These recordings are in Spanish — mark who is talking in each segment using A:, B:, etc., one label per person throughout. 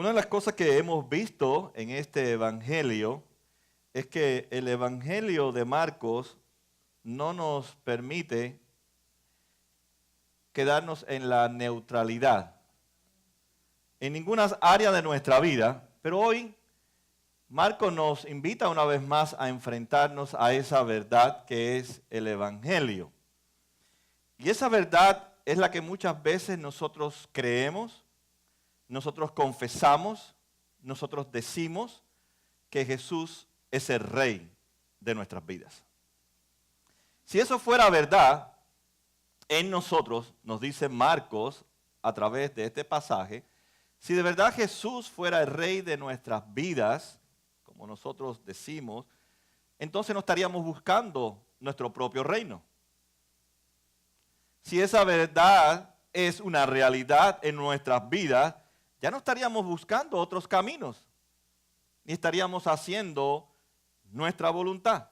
A: Una de las cosas que hemos visto en este evangelio es que el evangelio de Marcos no nos permite quedarnos en la neutralidad en ninguna área de nuestra vida, pero hoy Marcos nos invita una vez más a enfrentarnos a esa verdad que es el evangelio. Y esa verdad es la que muchas veces nosotros creemos, nosotros confesamos, nosotros decimos que Jesús es el Rey de nuestras vidas. Si eso fuera verdad, en nosotros, nos dice Marcos a través de este pasaje, si de verdad Jesús fuera el Rey de nuestras vidas, como nosotros decimos, entonces no estaríamos buscando nuestro propio reino. Si esa verdad es una realidad en nuestras vidas, ya no estaríamos buscando otros caminos, ni estaríamos haciendo nuestra voluntad.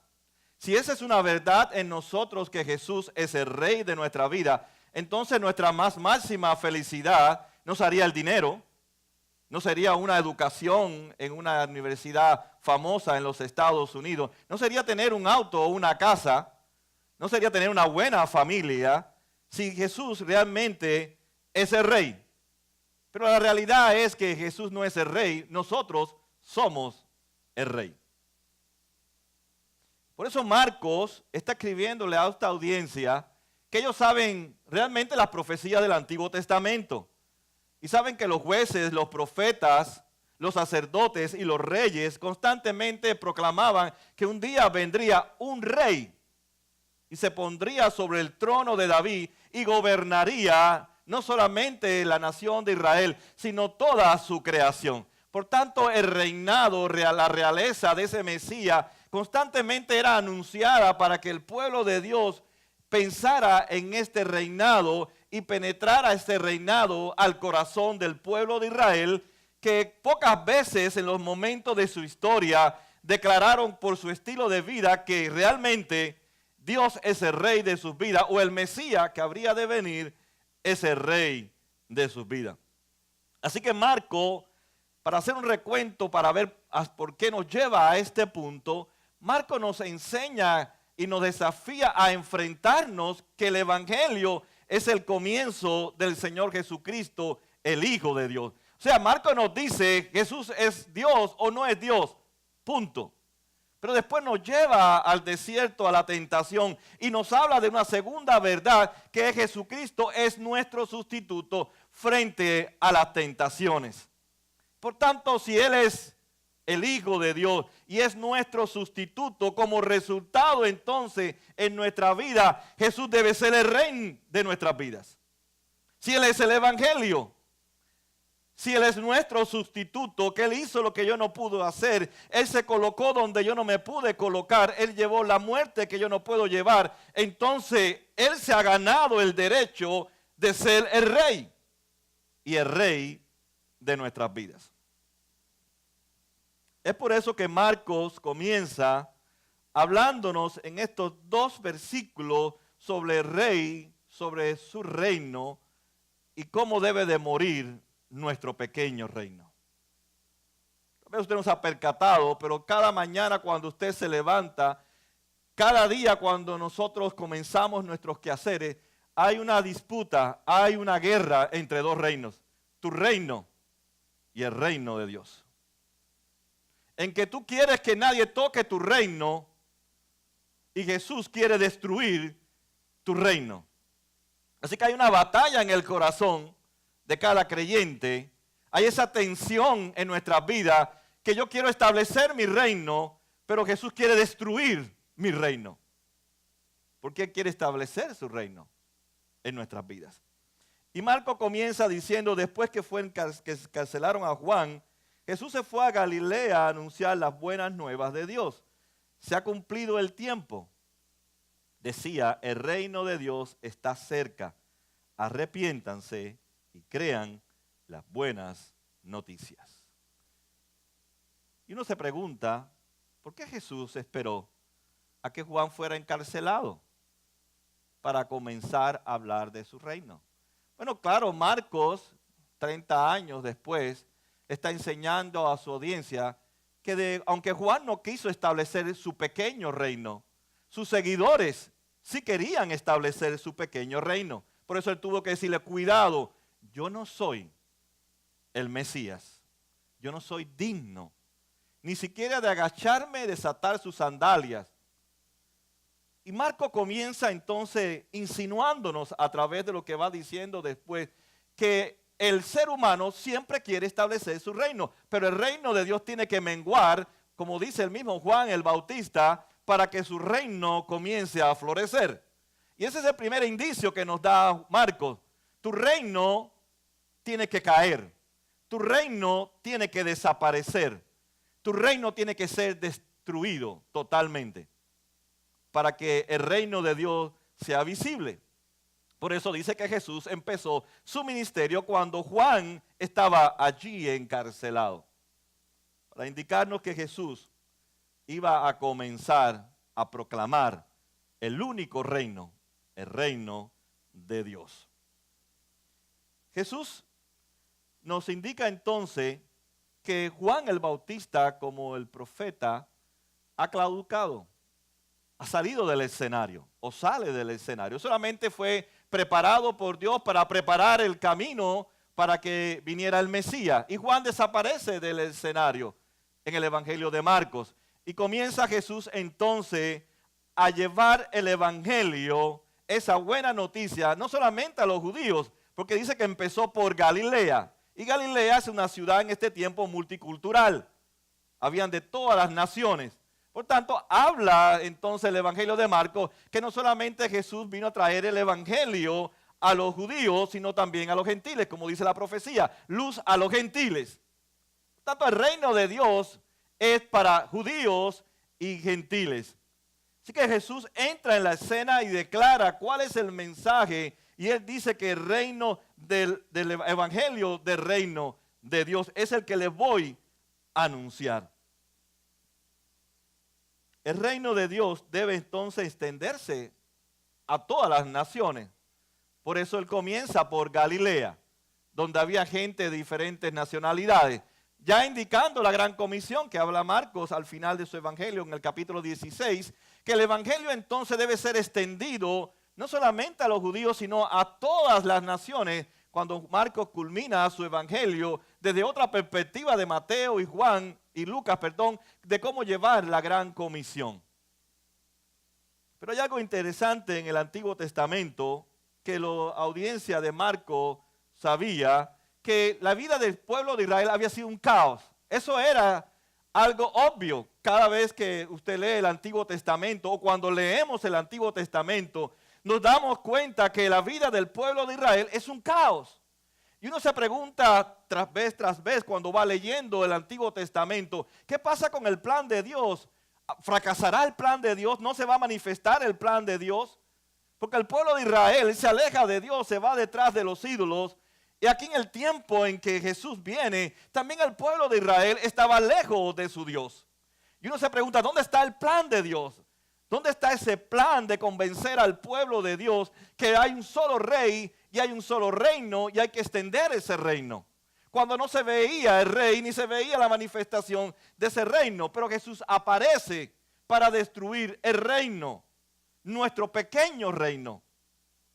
A: Si esa es una verdad en nosotros que Jesús es el Rey de nuestra vida, entonces nuestra más máxima felicidad no sería el dinero, no sería una educación en una universidad famosa en los Estados Unidos, no sería tener un auto o una casa, no sería tener una buena familia, si Jesús realmente es el Rey. Pero la realidad es que Jesús no es el Rey, nosotros somos el Rey. Por eso Marcos está escribiéndole a esta audiencia que ellos saben realmente las profecías del Antiguo Testamento. Y saben que los jueces, los profetas, los sacerdotes y los reyes constantemente proclamaban que un día vendría un rey y se pondría sobre el trono de David y gobernaría no solamente la nación de Israel, sino toda su creación. Por tanto, el reinado, la realeza de ese Mesías constantemente era anunciada para que el pueblo de Dios pensara en este reinado y penetrara este reinado al corazón del pueblo de Israel, que pocas veces en los momentos de su historia declararon por su estilo de vida que realmente Dios es el Rey de sus vidas, o el Mesías que habría de venir es el Rey de sus vidas. Así que Marco, para hacer un recuento, para ver por qué nos lleva a este punto, Marco nos enseña y nos desafía a enfrentarnos que el evangelio es el comienzo del Señor Jesucristo, el Hijo de Dios. O sea, Marco nos dice, Jesús es Dios o no es Dios, punto. Pero después nos lleva al desierto, a la tentación, y nos habla de una segunda verdad, que Jesucristo es nuestro sustituto frente a las tentaciones. Por tanto, si Él es el Hijo de Dios y es nuestro sustituto, como resultado entonces en nuestra vida, Jesús debe ser el Rey de nuestras vidas. Si Él es el Evangelio, si Él es nuestro sustituto, que Él hizo lo que yo no pude hacer, Él se colocó donde yo no me pude colocar, Él llevó la muerte que yo no puedo llevar, entonces Él se ha ganado el derecho de ser el Rey y el Rey de nuestras vidas. Es por eso que Marcos comienza hablándonos en estos dos versículos sobre el Rey, sobre su reino y cómo debe de morir nuestro pequeño reino. Tal vez usted no se ha percatado, pero cada mañana cuando usted se levanta, cada día cuando nosotros comenzamos nuestros quehaceres, hay una disputa, hay una guerra entre dos reinos, tu reino y el reino de Dios. En que tú quieres que nadie toque tu reino y Jesús quiere destruir tu reino. Así que hay una batalla en el corazón de cada creyente. Hay esa tensión en nuestras vidas que yo quiero establecer mi reino, pero Jesús quiere destruir mi reino. Porque Él quiere establecer su reino en nuestras vidas. Y Marco comienza diciendo, después que encarcelaron a Juan, Jesús se fue a Galilea a anunciar las buenas nuevas de Dios. Se ha cumplido el tiempo. Decía, el reino de Dios está cerca. Arrepiéntanse y crean las buenas noticias. Y uno se pregunta, ¿por qué Jesús esperó a que Juan fuera encarcelado para comenzar a hablar de su reino? Bueno, claro, Marcos, 30 años después, está enseñando a su audiencia que aunque Juan no quiso establecer su pequeño reino, sus seguidores sí querían establecer su pequeño reino. Por eso él tuvo que decirle, cuidado, yo no soy el Mesías. Yo no soy digno, ni siquiera de agacharme y desatar sus sandalias. Y Marcos comienza entonces insinuándonos a través de lo que va diciendo después, que el ser humano siempre quiere establecer su reino, pero el reino de Dios tiene que menguar, como dice el mismo Juan el Bautista, para que su reino comience a florecer. Y ese es el primer indicio que nos da Marcos. Tu reino tiene que caer. Tu reino tiene que desaparecer. Tu reino tiene que ser destruido totalmente para que el reino de Dios sea visible. Por eso dice que Jesús empezó su ministerio cuando Juan estaba allí encarcelado. Para indicarnos que Jesús iba a comenzar a proclamar el único reino, el reino de Dios. Jesús nos indica entonces que Juan el Bautista, como el profeta, ha claudicado, ha salido del escenario o sale del escenario. Solamente fue preparado por Dios para preparar el camino para que viniera el Mesías. Y Juan desaparece del escenario en el Evangelio de Marcos. Y comienza Jesús entonces a llevar el Evangelio, esa buena noticia, no solamente a los judíos, porque dice que empezó por Galilea. Y Galilea es una ciudad en este tiempo multicultural. Habían de todas las naciones. Por tanto, habla entonces el Evangelio de Marcos que no solamente Jesús vino a traer el Evangelio a los judíos, sino también a los gentiles, como dice la profecía, luz a los gentiles. Por tanto, el reino de Dios es para judíos y gentiles. Así que Jesús entra en la escena y declara cuál es el mensaje. Y él dice que el reino del evangelio del reino de Dios es el que les voy a anunciar. El reino de Dios debe entonces extenderse a todas las naciones. Por eso él comienza por Galilea, donde había gente de diferentes nacionalidades. Ya indicando la gran comisión que habla Marcos al final de su evangelio en el capítulo 16, que el evangelio entonces debe ser extendido no solamente a los judíos, sino a todas las naciones, cuando Marcos culmina su evangelio desde otra perspectiva de Mateo y Juan y Lucas, de cómo llevar la gran comisión. Pero hay algo interesante en el Antiguo Testamento que la audiencia de Marcos sabía, que la vida del pueblo de Israel había sido un caos. Eso era algo obvio. Cada vez que usted lee el Antiguo Testamento o cuando leemos el Antiguo Testamento, nos damos cuenta que la vida del pueblo de Israel es un caos. Y uno se pregunta tras vez cuando va leyendo el Antiguo Testamento, ¿qué pasa con el plan de Dios? ¿Fracasará el plan de Dios? ¿No se va a manifestar el plan de Dios? Porque el pueblo de Israel se aleja de Dios, se va detrás de los ídolos. Y aquí en el tiempo en que Jesús viene, también el pueblo de Israel estaba lejos de su Dios. Y uno se pregunta, ¿dónde está el plan de Dios? ¿Dónde está ese plan de convencer al pueblo de Dios que hay un solo rey y hay un solo reino y hay que extender ese reino? Cuando no se veía el rey ni se veía la manifestación de ese reino, pero Jesús aparece para destruir el reino, nuestro pequeño reino.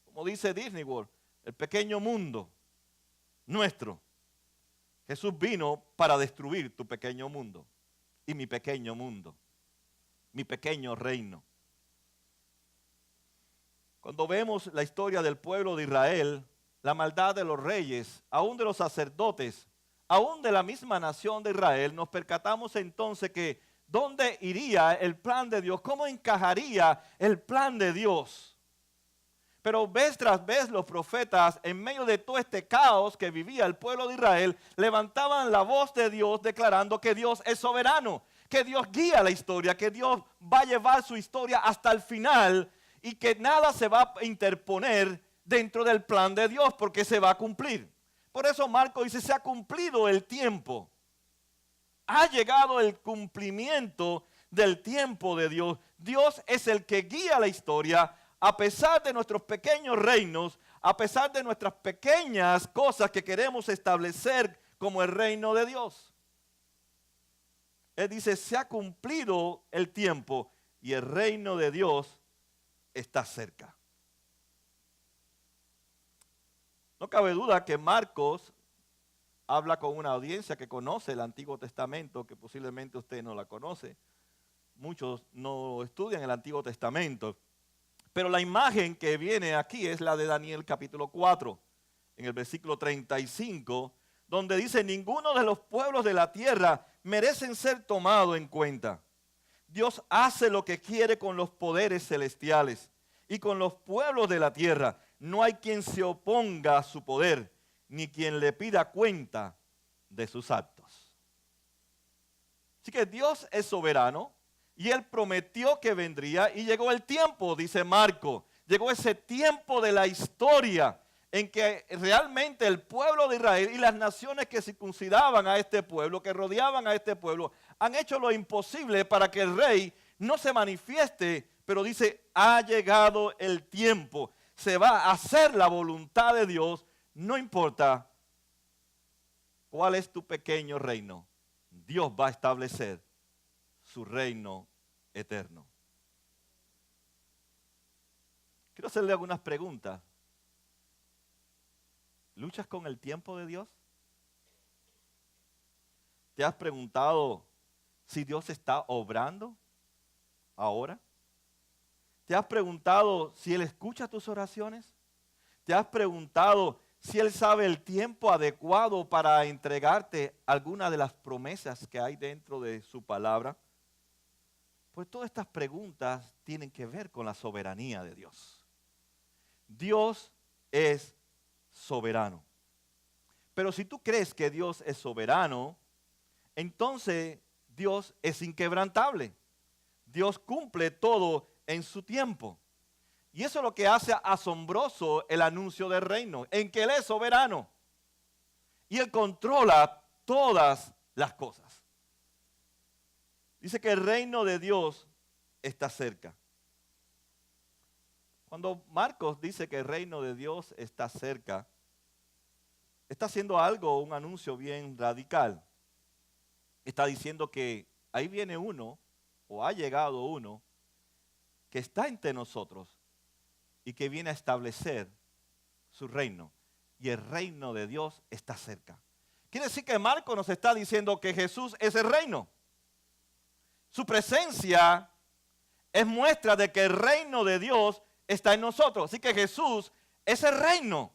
A: Como dice Disney World, el pequeño mundo nuestro. Jesús vino para destruir tu pequeño mundo y mi pequeño mundo. Mi pequeño reino. Cuando vemos la historia del pueblo de Israel, la maldad de los reyes, aún de los sacerdotes, aún de la misma nación de Israel, nos percatamos entonces que ¿dónde iría el plan de Dios? ¿Cómo encajaría el plan de Dios? Pero vez tras vez los profetas, en medio de todo este caos que vivía el pueblo de Israel, levantaban la voz de Dios declarando que Dios es soberano, que Dios guía la historia, que Dios va a llevar su historia hasta el final y que nada se va a interponer dentro del plan de Dios porque se va a cumplir. Por eso Marcos dice, se ha cumplido el tiempo. Ha llegado el cumplimiento del tiempo de Dios. Dios es el que guía la historia a pesar de nuestros pequeños reinos, a pesar de nuestras pequeñas cosas que queremos establecer como el reino de Dios. Él dice, se ha cumplido el tiempo y el reino de Dios está cerca. No cabe duda que Marcos habla con una audiencia que conoce el Antiguo Testamento, que posiblemente usted no la conoce. Muchos no estudian el Antiguo Testamento. Pero la imagen que viene aquí es la de Daniel capítulo 4, en el versículo 35, donde dice, ninguno de los pueblos de la tierra merecen ser tomados en cuenta. Dios hace lo que quiere con los poderes celestiales y con los pueblos de la tierra. No hay quien se oponga a su poder, ni quien le pida cuenta de sus actos. Así que Dios es soberano y Él prometió que vendría y llegó el tiempo, dice Marco. Llegó ese tiempo de la historia en que realmente el pueblo de Israel y las naciones que circuncidaban a este pueblo, que rodeaban a este pueblo, han hecho lo imposible para que el rey no se manifieste, pero dice, ha llegado el tiempo, se va a hacer la voluntad de Dios, no importa cuál es tu pequeño reino, Dios va a establecer su reino eterno. Quiero hacerle algunas preguntas. ¿Luchas con el tiempo de Dios? ¿Te has preguntado si Dios está obrando ahora? ¿Te has preguntado si Él escucha tus oraciones? ¿Te has preguntado si Él sabe el tiempo adecuado para entregarte alguna de las promesas que hay dentro de su palabra? Pues todas estas preguntas tienen que ver con la soberanía de Dios. Dios es soberano. Pero si tú crees que Dios es soberano, entonces Dios es inquebrantable. Dios cumple todo en su tiempo. Y eso es lo que hace asombroso el anuncio del reino, en que Él es soberano. Y Él controla todas las cosas. Dice que el reino de Dios está cerca. Cuando Marcos dice que el reino de Dios está cerca, está haciendo algo, un anuncio bien radical. Está diciendo que ahí viene uno, o ha llegado uno, que está entre nosotros y que viene a establecer su reino. Y el reino de Dios está cerca. Quiere decir que Marcos nos está diciendo que Jesús es el reino. Su presencia es muestra de que el reino de Dios está en nosotros. Así que Jesús es el reino.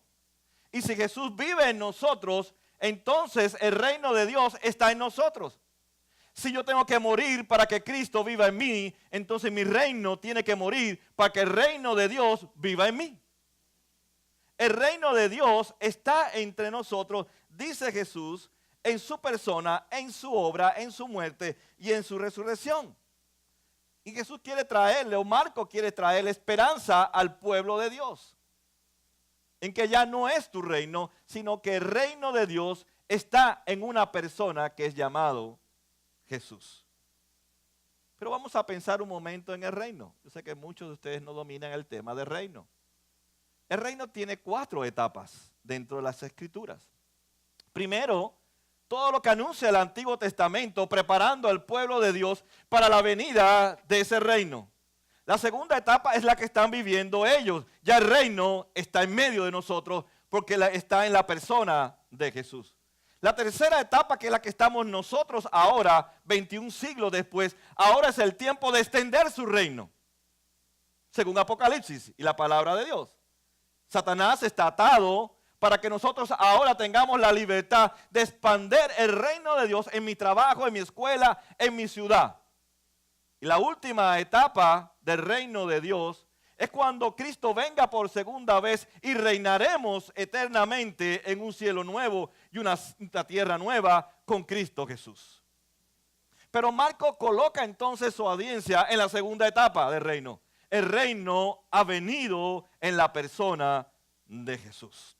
A: Y si Jesús vive en nosotros, entonces el reino de Dios está en nosotros. Si yo tengo que morir para que Cristo viva en mí, entonces mi reino tiene que morir para que el reino de Dios viva en mí. El reino de Dios está entre nosotros, dice Jesús, en su persona, en su obra, en su muerte y en su resurrección. Y Jesús quiere traerle, o Marcos quiere traerle esperanza al pueblo de Dios. En que ya no es tu reino, sino que el reino de Dios está en una persona que es llamado Jesús. Pero vamos a pensar un momento en el reino. Yo sé que muchos de ustedes no dominan el tema del reino. El reino tiene 4 etapas dentro de las Escrituras. Primero, todo lo que anuncia el Antiguo Testamento, preparando al pueblo de Dios para la venida de ese reino. La segunda etapa es la que están viviendo ellos. Ya el reino está en medio de nosotros porque está en la persona de Jesús. La tercera etapa, que es la que estamos nosotros ahora, 21 siglos después, ahora es el tiempo de extender su reino. Según Apocalipsis y la palabra de Dios. Satanás está atado para que nosotros ahora tengamos la libertad de expandir el reino de Dios en mi trabajo, en mi escuela, en mi ciudad. Y la última etapa del reino de Dios es cuando Cristo venga por segunda vez y reinaremos eternamente en un cielo nuevo y una tierra nueva con Cristo Jesús. Pero Marcos coloca entonces su audiencia en la segunda etapa del reino. El reino ha venido en la persona de Jesús.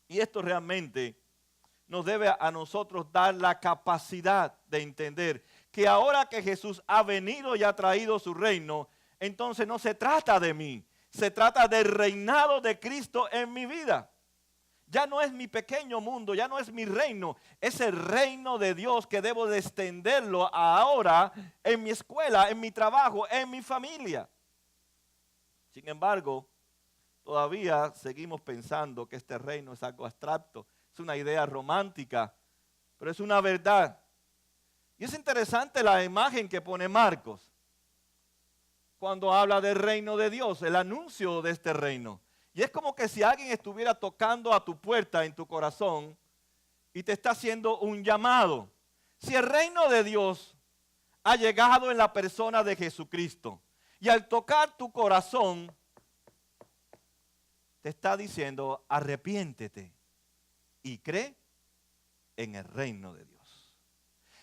A: Y esto realmente nos debe a nosotros dar la capacidad de entender que ahora que Jesús ha venido y ha traído su reino, entonces no se trata de mí, se trata del reinado de Cristo en mi vida. Ya no es mi pequeño mundo, ya no es mi reino. Es el reino de Dios que debo de extenderlo ahora en mi escuela, en mi trabajo, en mi familia. Sin embargo, todavía seguimos pensando que este reino es algo abstracto, es una idea romántica, pero es una verdad. Y es interesante la imagen que pone Marcos cuando habla del reino de Dios, el anuncio de este reino. Y es como que si alguien estuviera tocando a tu puerta en tu corazón y te está haciendo un llamado. Si el reino de Dios ha llegado en la persona de Jesucristo y al tocar tu corazón te está diciendo arrepiéntete y cree en el reino de Dios.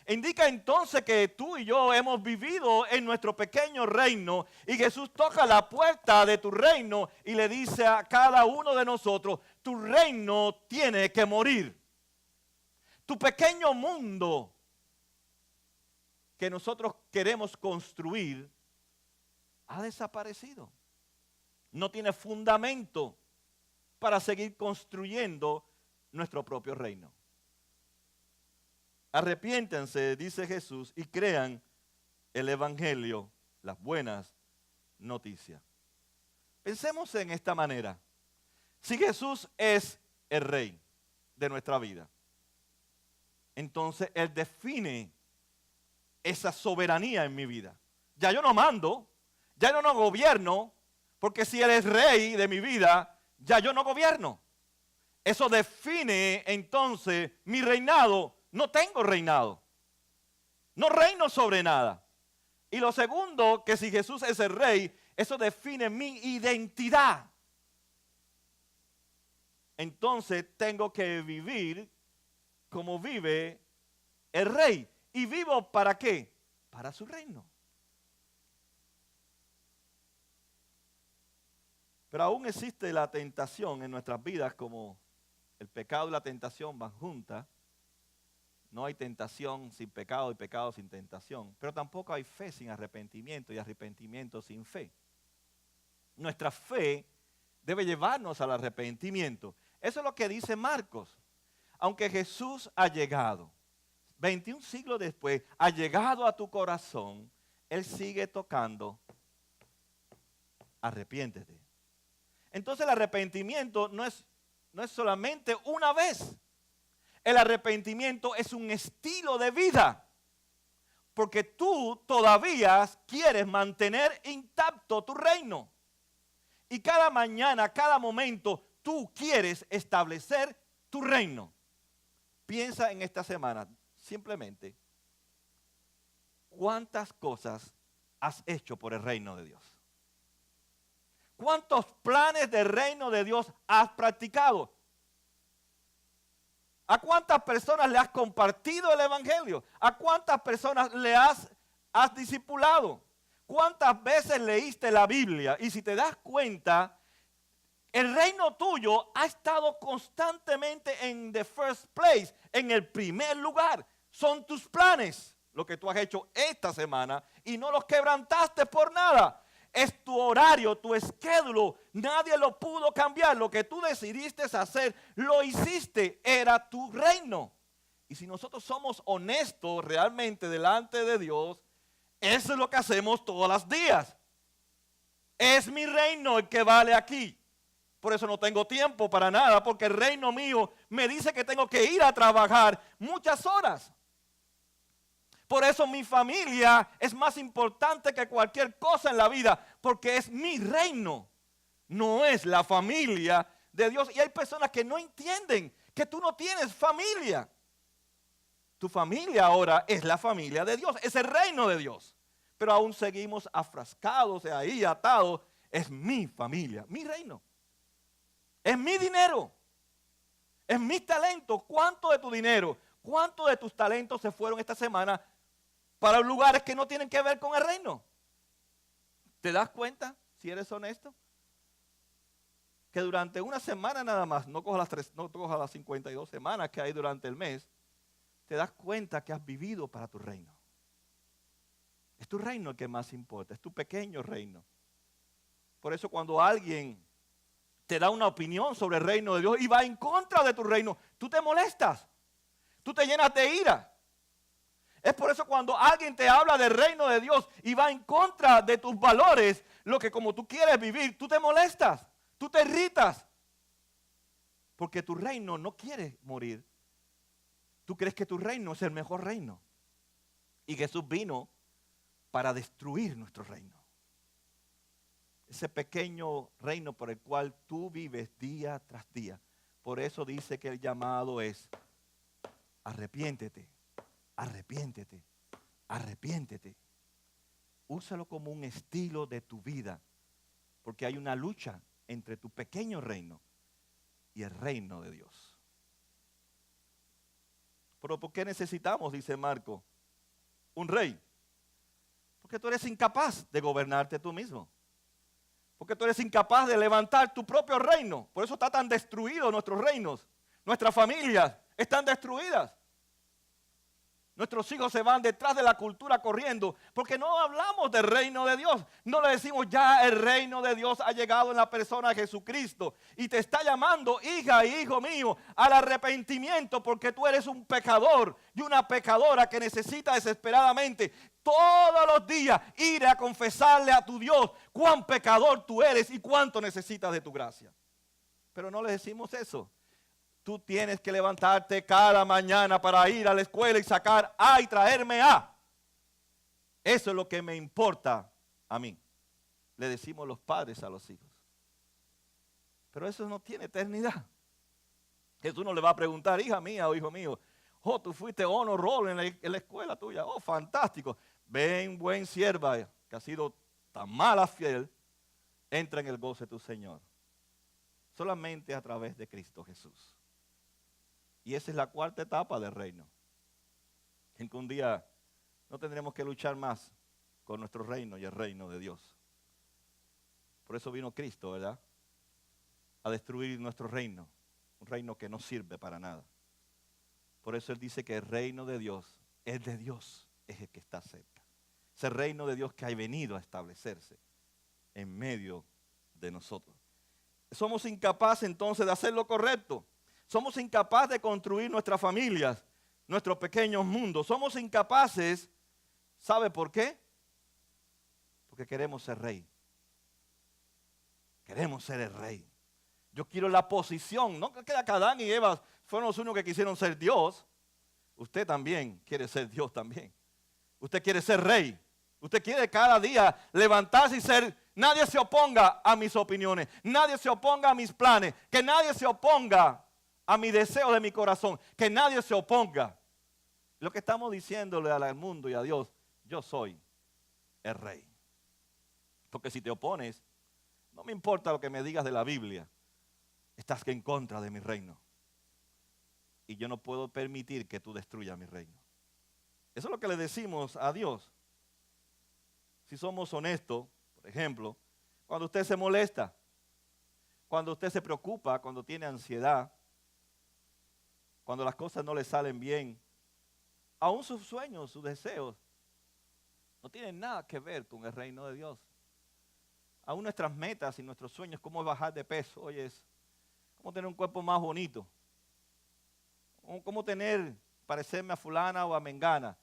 A: Indica entonces que tú y yo hemos vivido en nuestro pequeño reino y Jesús toca la puerta de tu reino y le dice a cada uno de nosotros, tu reino tiene que morir. Tu pequeño mundo que nosotros queremos construir ha desaparecido. No tiene fundamento para seguir construyendo nuestro propio reino. Arrepiéntanse, dice Jesús, y crean el evangelio, las buenas noticias. Pensemos en esta manera. Si Jesús es el rey de nuestra vida, entonces Él define esa soberanía en mi vida. Ya yo no mando, ya yo no gobierno, porque si Él es rey de mi vida, ya yo no gobierno. Eso define entonces mi reinado. No tengo reinado. No reino sobre nada. Y lo segundo, que si Jesús es el rey, eso define mi identidad. Entonces tengo que vivir como vive el rey. ¿Y vivo para qué? Para su reino. Pero aún existe la tentación en nuestras vidas, como el pecado y la tentación van juntas. No hay tentación sin pecado y pecado sin tentación. Pero tampoco hay fe sin arrepentimiento y arrepentimiento sin fe. Nuestra fe debe llevarnos al arrepentimiento. Eso es lo que dice Marcos. Aunque Jesús ha llegado, 21 siglos después, ha llegado a tu corazón, Él sigue tocando, arrepiéntete. Entonces el arrepentimiento no es solamente una vez. El arrepentimiento es un estilo de vida, porque tú todavía quieres mantener intacto tu reino. Y cada mañana, cada momento, tú quieres establecer tu reino. Piensa en esta semana, simplemente, ¿cuántas cosas has hecho por el reino de Dios? ¿Cuántos planes del reino de Dios has practicado? ¿A cuántas personas le has compartido el evangelio? ¿A cuántas personas le has discipulado? ¿Cuántas veces leíste la Biblia? Y si te das cuenta, el reino tuyo ha estado constantemente en the first place, en el primer lugar. Son tus planes, lo que tú has hecho esta semana, y no los quebrantaste por nada. Es tu horario, tu schedule, nadie lo pudo cambiar. Lo que tú decidiste hacer, lo hiciste, era tu reino. Y si nosotros somos honestos realmente delante de Dios, eso es lo que hacemos todos los días. Es mi reino el que vale aquí. Por eso no tengo tiempo para nada, porque el reino mío me dice que tengo que ir a trabajar muchas horas. Por eso mi familia es más importante que cualquier cosa en la vida, porque es mi reino, no es la familia de Dios. Y hay personas que no entienden que tú no tienes familia. Tu familia ahora es la familia de Dios, es el reino de Dios. Pero aún seguimos afrascados ahí, atados. Es mi familia, mi reino. Es mi dinero, es mi talento. ¿Cuánto de tu dinero, cuánto de tus talentos se fueron esta semana para lugares que no tienen que ver con el reino? ¿Te das cuenta, si eres honesto? Que durante una semana nada más, no cojas las 52 semanas que hay durante el mes, te das cuenta que has vivido para tu reino. Es tu reino el que más importa, es tu pequeño reino. Por eso cuando alguien te da una opinión sobre el reino de Dios y va en contra de tu reino, tú te molestas, tú te llenas de ira. Es por eso cuando alguien te habla del reino de Dios y va en contra de tus valores, lo que como tú quieres vivir, tú te molestas, tú te irritas. Porque tu reino no quiere morir. Tú crees que tu reino es el mejor reino. Y Jesús vino para destruir nuestro reino. Ese pequeño reino por el cual tú vives día tras día. Por eso dice que el llamado es arrepiéntete, arrepiéntete, arrepiéntete. Úsalo como un estilo de tu vida. Porque hay una lucha entre tu pequeño reino y el reino de Dios. Pero ¿por qué necesitamos, dice Marco, un rey? Porque tú eres incapaz de gobernarte tú mismo. Porque tú eres incapaz de levantar tu propio reino. Por eso está tan destruido nuestros reinos. Nuestras familias están destruidas. Nuestros hijos se van detrás de la cultura corriendo porque no hablamos del reino de Dios. No le decimos ya el reino de Dios ha llegado en la persona de Jesucristo. Y te está llamando, hija y hijo mío, al arrepentimiento porque tú eres un pecador y una pecadora que necesita desesperadamente todos los días ir a confesarle a tu Dios cuán pecador tú eres y cuánto necesitas de tu gracia. Pero no le decimos eso. Tú tienes que levantarte cada mañana para ir a la escuela y sacar A y traerme A. Eso es lo que me importa a mí. Le decimos los padres a los hijos. Pero eso no tiene eternidad. Jesús no le va a preguntar, hija mía o hijo mío, oh, tú fuiste honor roll en la escuela tuya. Oh, fantástico. Ven, buen sierva, que ha sido tan mala fiel, entra en el goce de tu Señor. Solamente a través de Cristo Jesús. Y esa es la cuarta etapa del reino. En que un día no tendremos que luchar más con nuestro reino y el reino de Dios. Por eso vino Cristo, ¿verdad? A destruir nuestro reino. Un reino que no sirve para nada. Por eso Él dice que el reino de Dios, el de Dios, es el que está cerca. Ese reino de Dios que ha venido a establecerse en medio de nosotros. Somos incapaces entonces de hacer lo correcto. Somos incapaces de construir nuestras familias, nuestros pequeños mundos. Somos incapaces, ¿sabe por qué? Porque queremos ser rey. Queremos ser el rey. Yo quiero la posición. No que Adán y Eva fueron los únicos que quisieron ser Dios. Usted también quiere ser Dios también. Usted quiere ser rey. Usted quiere cada día levantarse y ser. Nadie se oponga a mis opiniones. Nadie se oponga a mis planes. Que nadie se oponga a mi deseo de mi corazón, que nadie se oponga. Lo que estamos diciéndole al mundo y a Dios, yo soy el rey. Porque si te opones, no me importa lo que me digas de la Biblia, estás en contra de mi reino. Y yo no puedo permitir que tú destruyas mi reino. Eso es lo que le decimos a Dios. Si somos honestos, por ejemplo, cuando usted se molesta, cuando usted se preocupa, cuando tiene ansiedad, cuando las cosas no le salen bien, aún sus sueños, sus deseos, no tienen nada que ver con el reino de Dios. Aún nuestras metas y nuestros sueños, cómo bajar de peso, oye, es cómo tener un cuerpo más bonito, cómo parecerme a fulana o a mengana.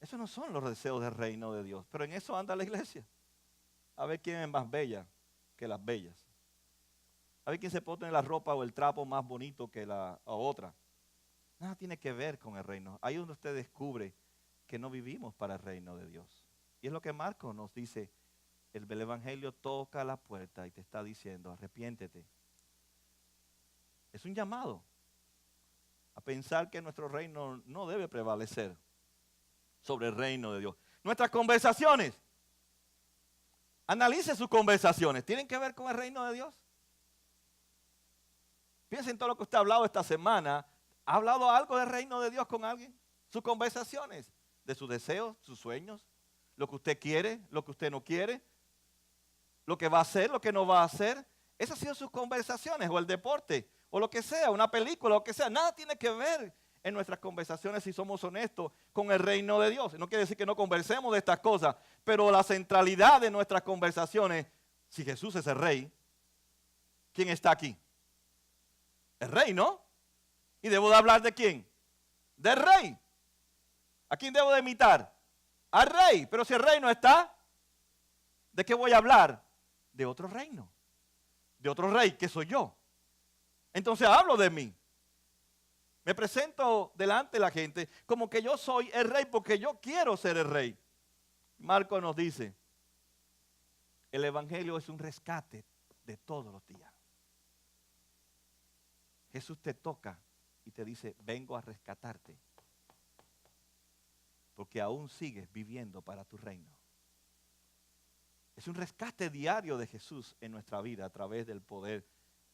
A: Esos no son los deseos del reino de Dios, pero en eso anda la iglesia. A ver quién es más bella que las bellas. A ver quién se pone la ropa o el trapo más bonito que la otra. Nada tiene que ver con el reino. Ahí es donde usted descubre que no vivimos para el reino de Dios. Y es lo que Marcos nos dice. El Evangelio toca la puerta y te está diciendo, arrepiéntete. Es un llamado a pensar que nuestro reino no debe prevalecer sobre el reino de Dios. Nuestras conversaciones. Analice sus conversaciones. ¿Tienen que ver con el reino de Dios? Piensen en todo lo que usted ha hablado esta semana. ¿Ha hablado algo del reino de Dios con alguien? Sus conversaciones, de sus deseos, sus sueños, lo que usted quiere, lo que usted no quiere, lo que va a hacer, lo que no va a hacer. Esas han sido sus conversaciones, o el deporte, o lo que sea, una película, lo que sea. Nada tiene que ver en nuestras conversaciones, si somos honestos, con el reino de Dios. No quiere decir que no conversemos de estas cosas, pero la centralidad de nuestras conversaciones, si Jesús es el rey, ¿quién está aquí? El rey, ¿no? ¿Y debo de hablar de quién? Del rey. ¿A quién debo de imitar? Al rey. Pero si el rey no está, ¿de qué voy a hablar? De otro reino. De otro rey, que soy yo. Entonces hablo de mí. Me presento delante de la gente como que yo soy el rey porque yo quiero ser el rey. Marcos nos dice, el evangelio es un rescate de todos los días. Jesús te toca y te dice, vengo a rescatarte. Porque aún sigues viviendo para tu reino. Es un rescate diario de Jesús en nuestra vida a través del poder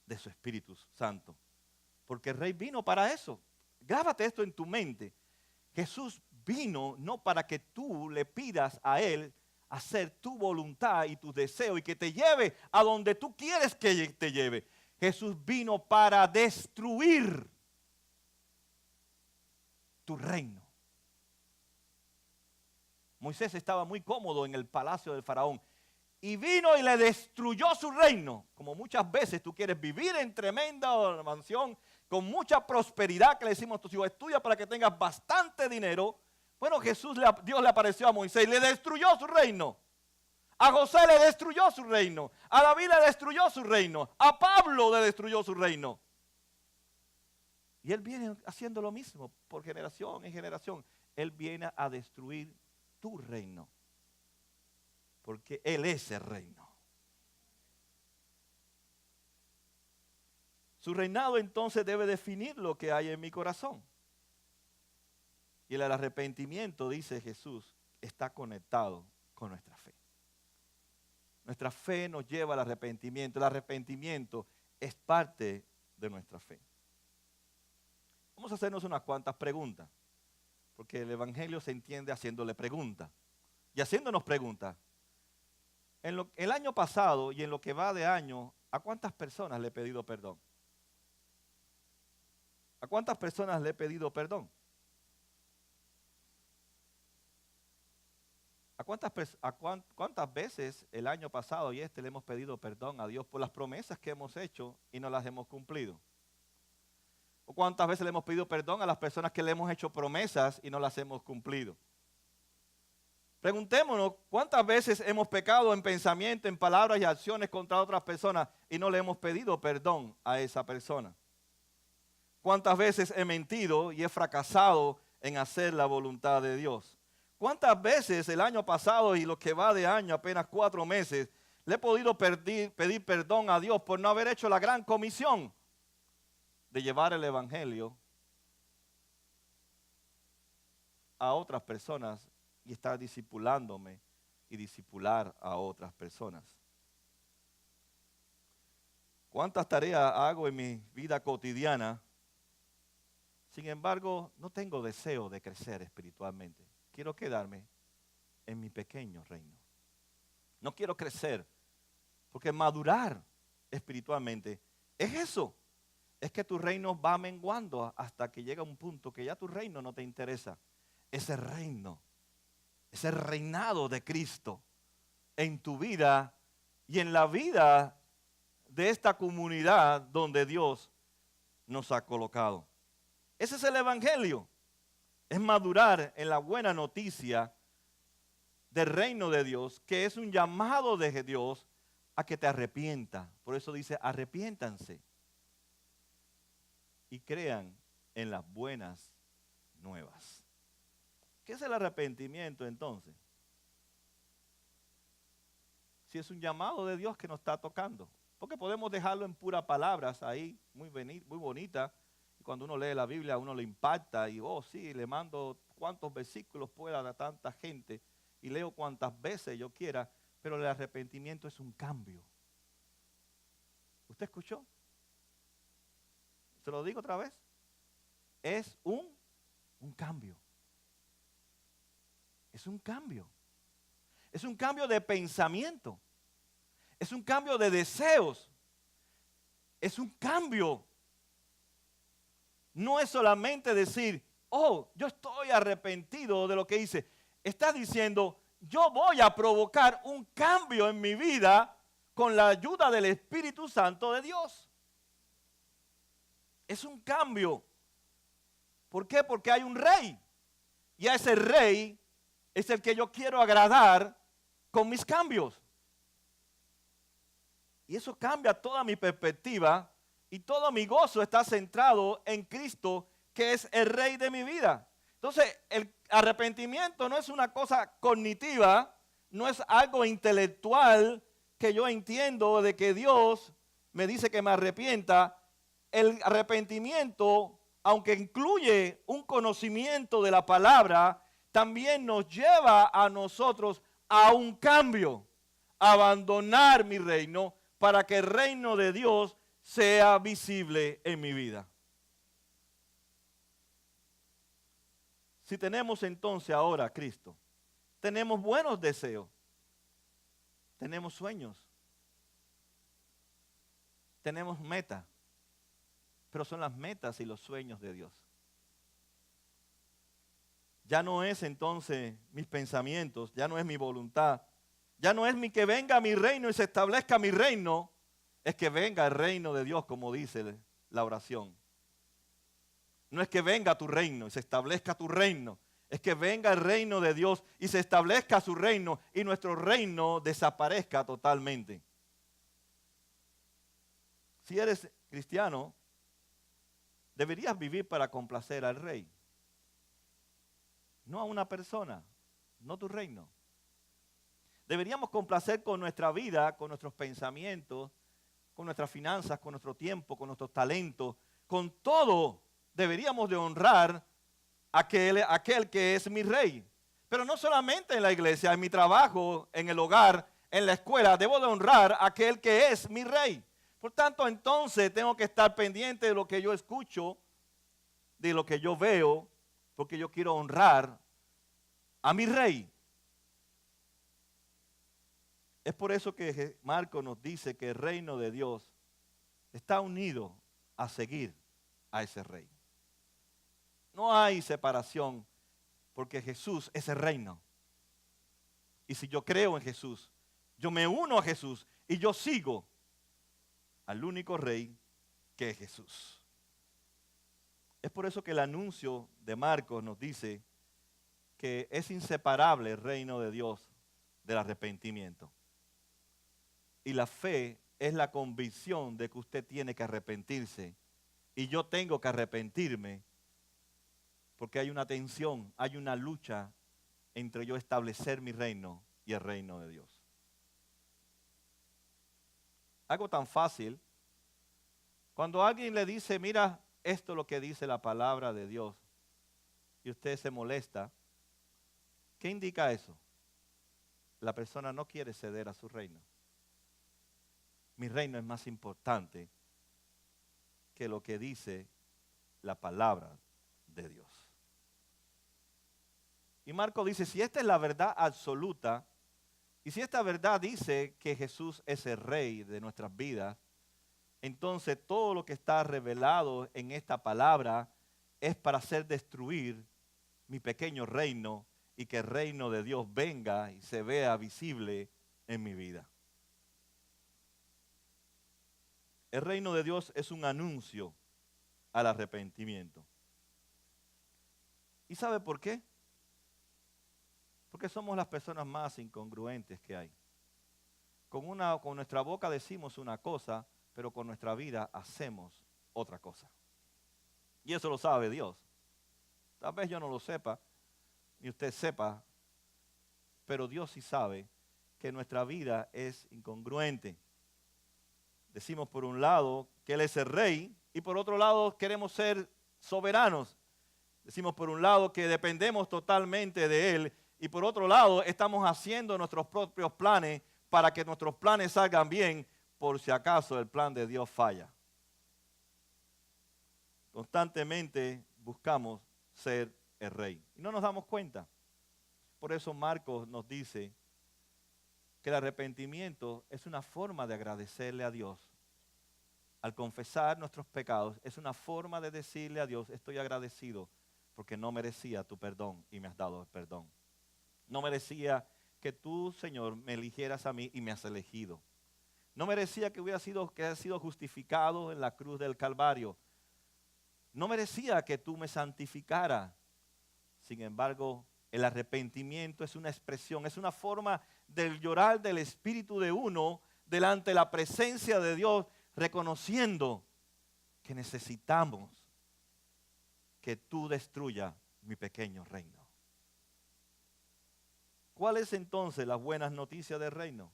A: de su Espíritu Santo. Porque el Rey vino para eso. Grábate esto en tu mente. Jesús vino no para que tú le pidas a Él hacer tu voluntad y tus deseos y que te lleve a donde tú quieres que te lleve. Jesús vino para destruir tu reino. Moisés estaba muy cómodo en el palacio del faraón y vino y le destruyó su reino. Como muchas veces tú quieres vivir en tremenda mansión con mucha prosperidad, que le decimos a tus hijos, estudia para que tengas bastante dinero. Bueno, Dios le apareció a Moisés y le destruyó su reino. A José le destruyó su reino. A David le destruyó su reino. A Pablo le destruyó su reino. Y él viene haciendo lo mismo por generación en generación. Él viene a destruir tu reino. Porque Él es el reino. Su reinado entonces debe definir lo que hay en mi corazón. Y el arrepentimiento, dice Jesús, está conectado con nuestra fe. Nuestra fe nos lleva al arrepentimiento. El arrepentimiento es parte de nuestra fe. Vamos a hacernos unas cuantas preguntas. Porque el evangelio se entiende haciéndole preguntas. Y haciéndonos preguntas. El año pasado y en lo que va de año, ¿a cuántas personas le he pedido perdón? ¿A cuántas personas le he pedido perdón? ¿Cuántas veces el año pasado y le hemos pedido perdón a Dios por las promesas que hemos hecho y no las hemos cumplido? ¿O cuántas veces le hemos pedido perdón a las personas que le hemos hecho promesas y no las hemos cumplido? Preguntémonos, ¿cuántas veces hemos pecado en pensamiento, en palabras y acciones contra otras personas y no le hemos pedido perdón a esa persona? ¿Cuántas veces he mentido y he fracasado en hacer la voluntad de Dios? ¿Cuántas veces el año pasado y lo que va de año, apenas 4 meses, le he podido pedir perdón a Dios por no haber hecho la gran comisión de llevar el evangelio a otras personas y estar discipulándome y discipular a otras personas? ¿Cuántas tareas hago en mi vida cotidiana? Sin embargo, no tengo deseo de crecer espiritualmente. Quiero quedarme en mi pequeño reino. No quiero crecer, porque madurar espiritualmente es eso. Es que tu reino va menguando hasta que llega un punto que ya tu reino no te interesa. Ese reino, ese reinado de Cristo en tu vida y en la vida de esta comunidad donde Dios nos ha colocado. Ese es el evangelio. Es madurar en la buena noticia del reino de Dios, que es un llamado de Dios a que te arrepientas. Por eso dice, arrepiéntanse y crean en las buenas nuevas. ¿Qué es el arrepentimiento entonces? Si es un llamado de Dios que nos está tocando. Porque podemos dejarlo en puras palabras ahí, muy bonita. Y cuando uno lee la Biblia, a uno le impacta. Y, sí, le mando cuantos versículos pueda a tanta gente. Y leo cuantas veces yo quiera. Pero el arrepentimiento es un cambio. ¿Usted escuchó? ¿Se lo digo otra vez? Es un cambio. Es un cambio. Es un cambio de pensamiento. Es un cambio de deseos. Es un cambio. No es solamente decir, yo estoy arrepentido de lo que hice. Está diciendo, yo voy a provocar un cambio en mi vida con la ayuda del Espíritu Santo de Dios. Es un cambio. ¿Por qué? Porque hay un rey. Y a ese rey es el que yo quiero agradar con mis cambios. Y eso cambia toda mi perspectiva y todo mi gozo está centrado en Cristo, que es el rey de mi vida. Entonces, el arrepentimiento no es una cosa cognitiva, no es algo intelectual que yo entiendo de que Dios me dice que me arrepienta. El arrepentimiento, aunque incluye un conocimiento de la palabra, también nos lleva a nosotros a un cambio, a abandonar mi reino para que el reino de Dios sea visible en mi vida. Si tenemos entonces ahora a Cristo, tenemos buenos deseos, tenemos sueños, tenemos metas, pero son las metas y los sueños de Dios. Ya no es entonces mis pensamientos, ya no es mi voluntad, ya no es que venga mi reino y se establezca mi reino, es que venga el reino de Dios, como dice la oración. No es que venga tu reino y se establezca tu reino, es que venga el reino de Dios y se establezca su reino y nuestro reino desaparezca totalmente. Si eres cristiano, deberías vivir para complacer al rey, no a una persona, no tu reino. Deberíamos complacer con nuestra vida, con nuestros pensamientos, con nuestras finanzas, con nuestro tiempo, con nuestros talentos, con todo. Deberíamos de honrar a aquel que es mi rey. Pero no solamente en la iglesia, en mi trabajo, en el hogar, en la escuela, debo de honrar a aquel que es mi rey. Por tanto, entonces tengo que estar pendiente de lo que yo escucho, de lo que yo veo, porque yo quiero honrar a mi rey. Es por eso que Marcos nos dice que el reino de Dios está unido a seguir a ese rey. No hay separación porque Jesús es el reino. Y si yo creo en Jesús, yo me uno a Jesús y yo sigo al único rey que es Jesús. Es por eso que el anuncio de Marcos nos dice que es inseparable el reino de Dios del arrepentimiento. Y la fe es la convicción de que usted tiene que arrepentirse. Y yo tengo que arrepentirme porque hay una tensión, hay una lucha entre yo establecer mi reino y el reino de Dios. Algo tan fácil. Cuando alguien le dice, mira, esto es lo que dice la palabra de Dios, y usted se molesta, ¿qué indica eso? La persona no quiere ceder a su reino. Mi reino es más importante que lo que dice la palabra de Dios. Y Marcos dice, si esta es la verdad absoluta, y si esta verdad dice que Jesús es el rey de nuestras vidas, entonces todo lo que está revelado en esta palabra es para hacer destruir mi pequeño reino y que el reino de Dios venga y se vea visible en mi vida. El reino de Dios es un anuncio al arrepentimiento. ¿Y sabe por qué? Porque somos las personas más incongruentes que hay. Con nuestra boca decimos una cosa, pero con nuestra vida hacemos otra cosa. Y eso lo sabe Dios. Tal vez yo no lo sepa, ni usted sepa, pero Dios sí sabe que nuestra vida es incongruente. Decimos por un lado que Él es el rey y por otro lado queremos ser soberanos. Decimos por un lado que dependemos totalmente de Él y por otro lado estamos haciendo nuestros propios planes para que nuestros planes salgan bien por si acaso el plan de Dios falla. Constantemente buscamos ser el rey y no nos damos cuenta. Por eso Marcos nos dice que el arrepentimiento es una forma de agradecerle a Dios. Al confesar nuestros pecados es una forma de decirle a Dios, estoy agradecido porque no merecía tu perdón y me has dado el perdón. No merecía que tú, Señor, me eligieras a mí y me has elegido. No merecía que haya sido justificado en la cruz del Calvario. No merecía que tú me santificaras. Sin embargo, el arrepentimiento es una expresión, es una forma del llorar del espíritu de uno delante de la presencia de Dios, reconociendo que necesitamos que tú destruyas mi pequeño reino. ¿Cuál es entonces las buenas noticias del reino?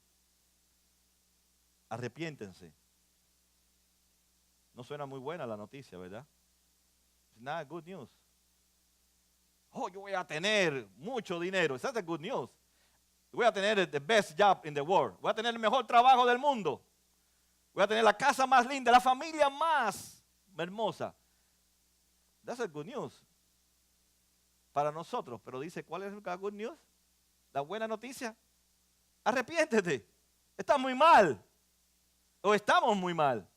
A: Arrepiéntense. No suena muy buena la noticia, ¿verdad? It's not good news. Oh, yo voy a tener mucho dinero. That's the good news. Voy a tener the best job in the world. Voy a tener el mejor trabajo del mundo. Voy a tener la casa más linda, la familia más hermosa. That's the good news. Para nosotros. Pero dice, ¿cuál es la good news? La buena noticia. Arrepiéntete. Está muy mal. O estamos muy mal.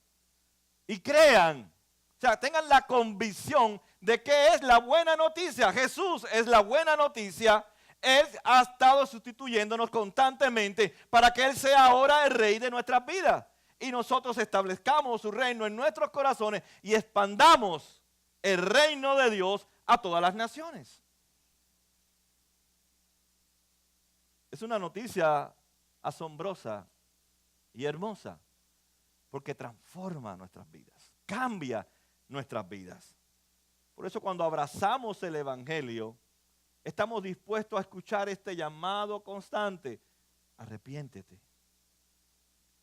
A: Y crean. O sea, tengan la convicción de que es la buena noticia. Jesús es la buena noticia. Él ha estado sustituyéndonos constantemente para que Él sea ahora el rey de nuestras vidas. Y nosotros establezcamos su reino en nuestros corazones y expandamos el reino de Dios a todas las naciones. Es una noticia asombrosa y hermosa porque transforma nuestras vidas, cambia nuestras vidas. Por eso cuando abrazamos el Evangelio, estamos dispuestos a escuchar este llamado constante. Arrepiéntete.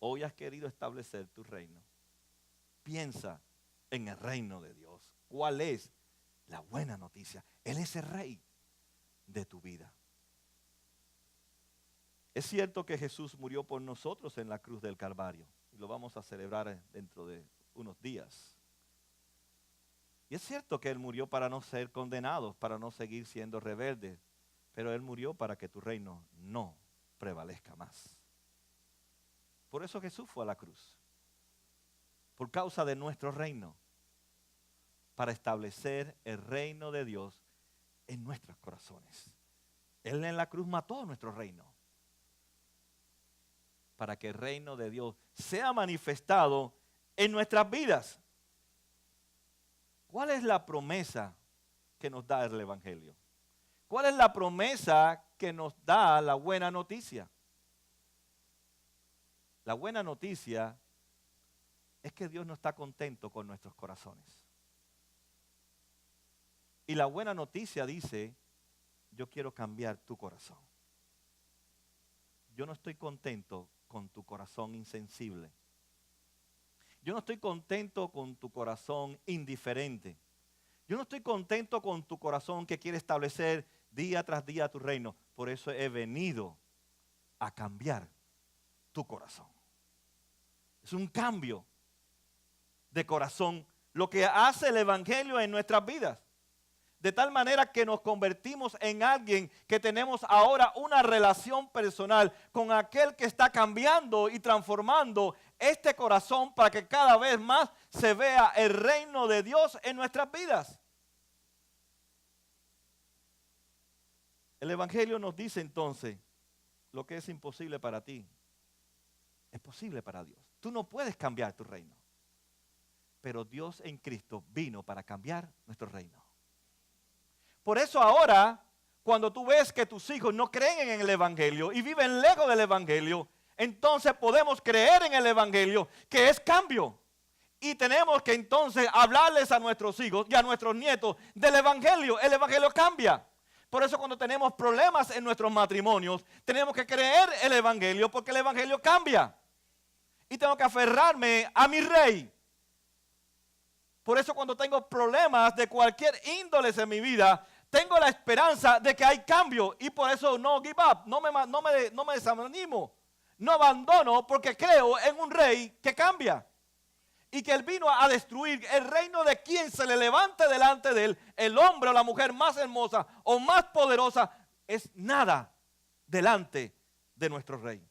A: Hoy has querido establecer tu reino. Piensa en el reino de Dios. ¿Cuál es la buena noticia? Él es el rey de tu vida. Es cierto que Jesús murió por nosotros en la cruz del Calvario. Y lo vamos a celebrar dentro de unos días. Y es cierto que Él murió para no ser condenados, para no seguir siendo rebeldes. Pero Él murió para que tu reino no prevalezca más. Por eso Jesús fue a la cruz. Por causa de nuestro reino. Para establecer el reino de Dios en nuestros corazones. Él en la cruz mató nuestro reino. Para que el reino de Dios sea manifestado en nuestras vidas. ¿Cuál es la promesa que nos da el Evangelio? ¿Cuál es la promesa que nos da la buena noticia? La buena noticia es que Dios no está contento con nuestros corazones. Y la buena noticia dice, yo quiero cambiar tu corazón. Yo no estoy contento con tu corazón insensible. Yo no estoy contento con tu corazón indiferente. Yo no estoy contento con tu corazón que quiere establecer día tras día tu reino. Por eso he venido a cambiar tu corazón. Es un cambio de corazón lo que hace el Evangelio en nuestras vidas. De tal manera que nos convertimos en alguien que tenemos ahora una relación personal con aquel que está cambiando y transformando este corazón para que cada vez más se vea el reino de Dios en nuestras vidas. El Evangelio nos dice entonces, lo que es imposible para ti, es posible para Dios. Tú no puedes cambiar tu reino, pero Dios en Cristo vino para cambiar nuestro reino. Por eso ahora, cuando tú ves que tus hijos no creen en el Evangelio y viven lejos del Evangelio, entonces podemos creer en el Evangelio, que es cambio. Y tenemos que entonces hablarles a nuestros hijos y a nuestros nietos del Evangelio. El Evangelio cambia. Por eso cuando tenemos problemas en nuestros matrimonios, tenemos que creer el Evangelio porque el Evangelio cambia. Y tengo que aferrarme a mi rey. Por eso cuando tengo problemas de cualquier índole en mi vida, tengo la esperanza de que hay cambio. Y por eso no give up, no me desanimo, no abandono porque creo en un rey que cambia. Y que Él vino a destruir el reino de quien se le levante delante de Él. El hombre o la mujer más hermosa o más poderosa es nada delante de nuestro rey.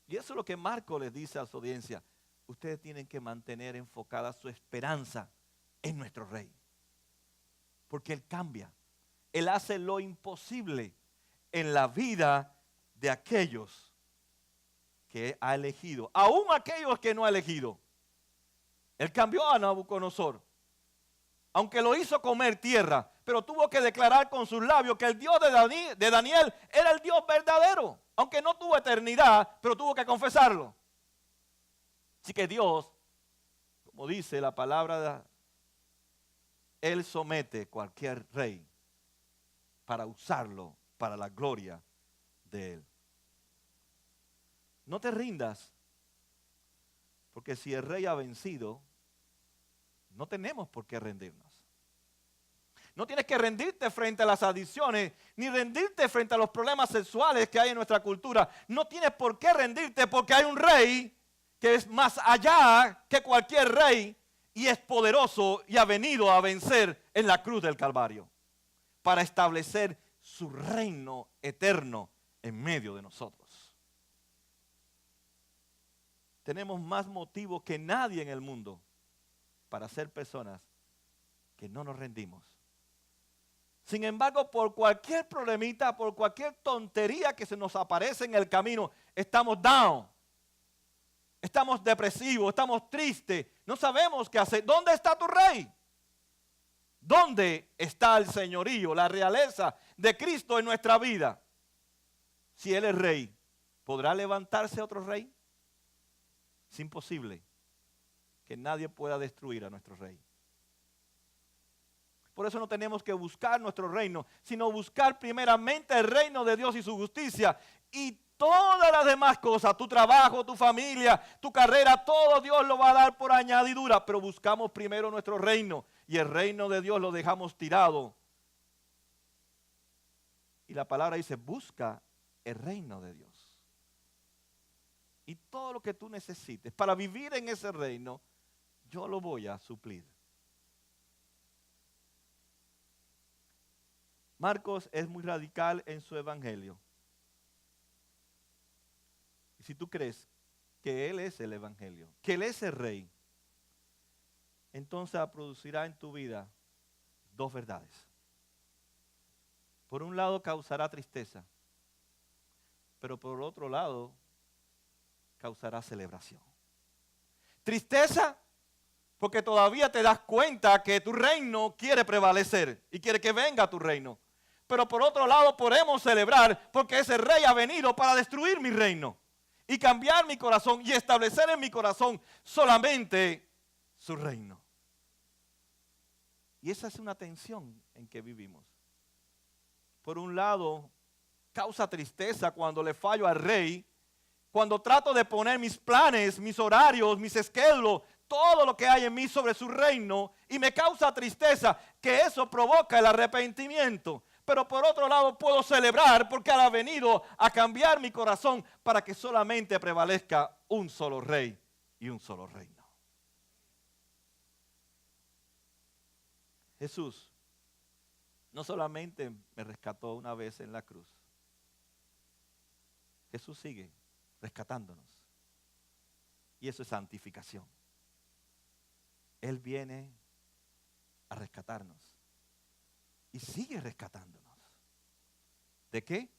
A: Y eso es lo que Marco les dice a su audiencia. Ustedes tienen que mantener enfocada su esperanza en nuestro rey. Porque Él cambia. Él hace lo imposible en la vida de aquellos que ha elegido, aún aquellos que no ha elegido. Él cambió a Nabucodonosor, aunque lo hizo comer tierra, pero tuvo que declarar con sus labios que el Dios de Daniel era el Dios verdadero, aunque no tuvo eternidad, pero tuvo que confesarlo. Así que Dios, como dice la palabra, Él somete cualquier rey para usarlo para la gloria de Él. No te rindas, porque si el rey ha vencido, no tenemos por qué rendirnos. No tienes que rendirte frente a las adicciones, ni rendirte frente a los problemas sexuales que hay en nuestra cultura. No tienes por qué rendirte porque hay un rey que es más allá que cualquier rey y es poderoso y ha venido a vencer en la cruz del Calvario para establecer su reino eterno en medio de nosotros. Tenemos más motivos que nadie en el mundo para ser personas que no nos rendimos. Sin embargo, por cualquier problemita, por cualquier tontería que se nos aparece en el camino, estamos down, estamos depresivos, estamos tristes, no sabemos qué hacer. ¿Dónde está tu rey? ¿Dónde está el señorío, la realeza de Cristo en nuestra vida? Si Él es rey, ¿podrá levantarse otro rey? Es imposible que nadie pueda destruir a nuestro rey. Por eso no tenemos que buscar nuestro reino, sino buscar primeramente el reino de Dios y su justicia. Y todas las demás cosas, tu trabajo, tu familia, tu carrera, todo Dios lo va a dar por añadidura. Pero buscamos primero nuestro reino y el reino de Dios lo dejamos tirado. Y la palabra dice, busca el reino de Dios. Y todo lo que tú necesites para vivir en ese reino, yo lo voy a suplir. Marcos es muy radical en su evangelio. Y si tú crees que Él es el evangelio, que Él es el rey, entonces producirá en tu vida dos verdades. Por un lado causará tristeza, pero por otro lado causará celebración. Tristeza porque todavía te das cuenta que tu reino quiere prevalecer y quiere que venga tu reino. Pero por otro lado podemos celebrar porque ese rey ha venido para destruir mi reino y cambiar mi corazón y establecer en mi corazón solamente su reino. Y esa es una tensión en que vivimos. Por un lado, causa tristeza cuando le fallo al rey, cuando trato de poner mis planes, mis horarios, mis schedules, todo lo que hay en mí sobre su reino, y me causa tristeza que eso provoca el arrepentimiento. Pero por otro lado puedo celebrar porque Él ha venido a cambiar mi corazón para que solamente prevalezca un solo rey y un solo reino. Jesús no solamente me rescató una vez en la cruz, Jesús sigue rescatándonos. Y eso es santificación. Él viene a rescatarnos y sigue rescatándonos. ¿De qué?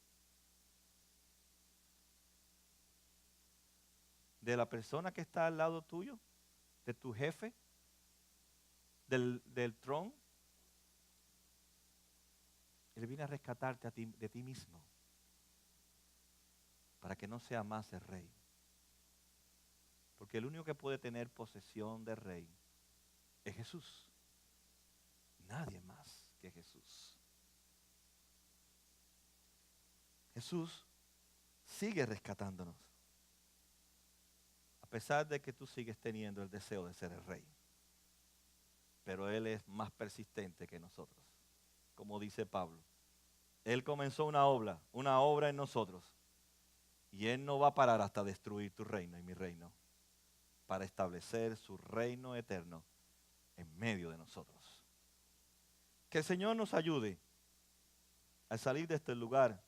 A: ¿De la persona que está al lado tuyo? ¿De tu jefe? ¿Del trono? Él viene a rescatarte a ti, de ti mismo, para que no sea más el rey. Porque el único que puede tener posesión de rey es Jesús. Nadie más que Jesús. Jesús sigue rescatándonos, a pesar de que tú sigues teniendo el deseo de ser el rey. Pero Él es más persistente que nosotros. Como dice Pablo, Él comenzó una obra en nosotros, y Él no va a parar hasta destruir tu reino y mi reino, para establecer su reino eterno en medio de nosotros. Que el Señor nos ayude a salir de este lugar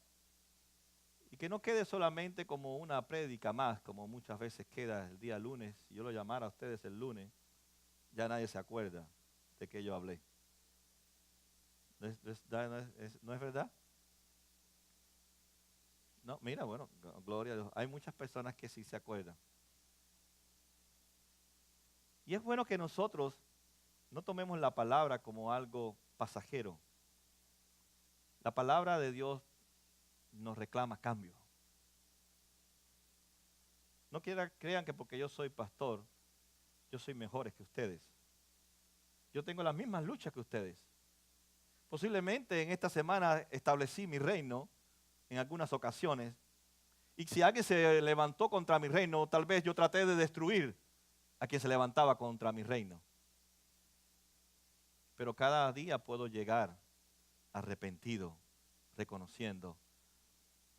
A: y que no quede solamente como una prédica más, como muchas veces queda el día lunes. Si yo lo llamara a ustedes el lunes, ya nadie se acuerda de que yo hablé. ¿No es verdad? No, mira, bueno, gloria a Dios. Hay muchas personas que sí se acuerdan. Y es bueno que nosotros no tomemos la palabra como algo pasajero. La palabra de Dios nos reclama cambio. No crean que porque yo soy pastor, yo soy mejor que ustedes. Yo tengo las mismas luchas que ustedes. Posiblemente en esta semana establecí mi reino en algunas ocasiones. Y si alguien se levantó contra mi reino, tal vez yo traté de destruir a quien se levantaba contra mi reino. Pero cada día puedo llegar arrepentido, reconociendo,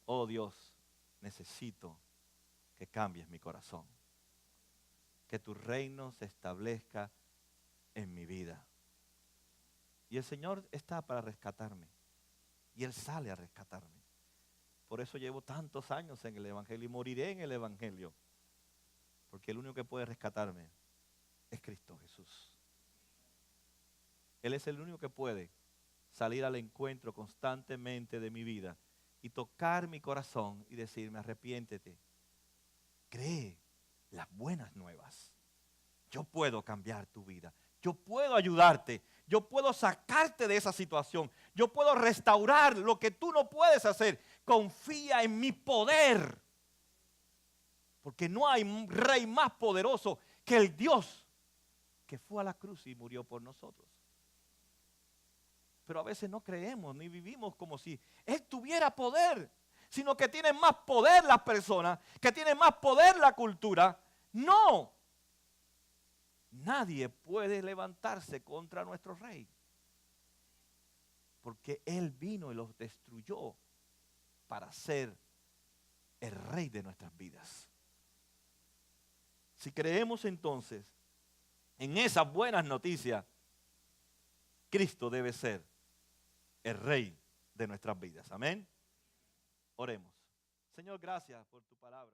A: oh Dios, necesito que cambies mi corazón. Que tu reino se establezca en mi vida. Y el Señor está para rescatarme. Y Él sale a rescatarme. Por eso llevo tantos años en el Evangelio y moriré en el Evangelio. Porque el único que puede rescatarme es Cristo Jesús. Él es el único que puede salir al encuentro constantemente de mi vida y tocar mi corazón y decirme, arrepiéntete. Cree las buenas nuevas. Yo puedo cambiar tu vida. Yo puedo ayudarte. Yo puedo sacarte de esa situación. Yo puedo restaurar lo que tú no puedes hacer. Confía en mi poder. Porque no hay rey más poderoso que el Dios que fue a la cruz y murió por nosotros. Pero a veces no creemos ni vivimos como si Él tuviera poder, sino que tienen más poder las personas, que tienen más poder la cultura. No. Nadie puede levantarse contra nuestro rey. Porque Él vino y los destruyó para ser el rey de nuestras vidas. Si creemos entonces en esas buenas noticias, Cristo debe ser el rey de nuestras vidas. Amén. Oremos. Señor, gracias por tu palabra.